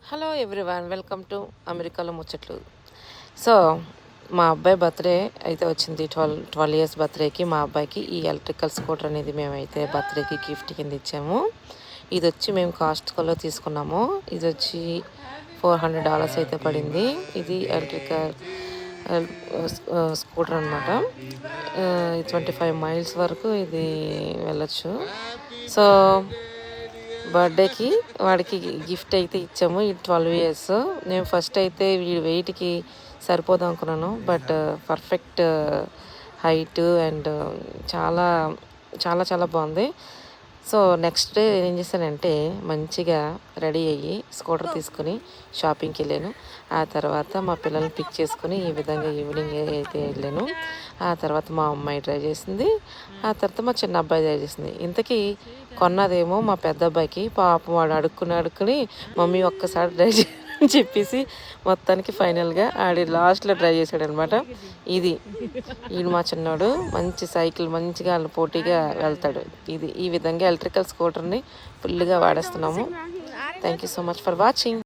Hello everyone, welcome to అమెరికాలో ముచ్చట్లు. So మా అబ్బాయి బర్త్డే అయితే వచ్చింది. 12 ఇయర్స్ బర్త్డేకి మా అబ్బాయికి ఈ ఎలక్ట్రికల్ స్కూటర్ అనేది మేమైతే బర్త్డేకి గిఫ్ట్ కింద ఇచ్చాము. ఇది వచ్చి మేము కాస్ట్కోలో తీసుకున్నాము. ఇది వచ్చి $400 అయితే పడింది. ఇది ఎలక్ట్రికల్ స్కూటర్ అనమాట. 25 మైల్స్ వరకు ఇది వెళ్ళచ్చు. సో బర్త్డేకి వాడికి గిఫ్ట్ అయితే ఇచ్చాము. ఈ 12 ఇయర్స్. నేను ఫస్ట్ అయితే వీడి వెయిట్కి సరిపోదాం అనుకున్నాను. బట్ పర్ఫెక్ట్ హైట్ అండ్ చాలా చాలా చాలా బాగుంది. సో నెక్స్ట్ డే ఏం చేశానంటే మంచిగా రెడీ అయ్యి స్కూటర్ తీసుకుని షాపింగ్కి వెళ్ళాను. ఆ తర్వాత మా పిల్లల్ని పిక్ చేసుకుని ఈ విధంగా ఈవినింగ్ అయితే వెళ్ళాను. ఆ తర్వాత మా అమ్మాయి డ్రైవ్ చేసింది. ఆ తర్వాత మా చిన్న అబ్బాయి డ్రైవ్ చేసింది. ఇంతకీ కొన్నదేమో మా పెద్ద అబ్బాయికి. పాపం వాడు అడుక్కుని మమ్మీ ఒక్కసారి డ్రైవ్ అని చెప్పేసి మొత్తానికి ఫైనల్గా ఆడి లాస్ట్లో డ్రైవ్ చేశాడు అనమాట. ఇది మా చిన్నోడు మంచి సైకిల్ మంచిగా పోటీగా వెళ్తాడు. ఈ విధంగా ఎలక్ట్రికల్ స్కూటర్ని ఫుల్గా వాడేస్తున్నాము. Thank you so much for watching.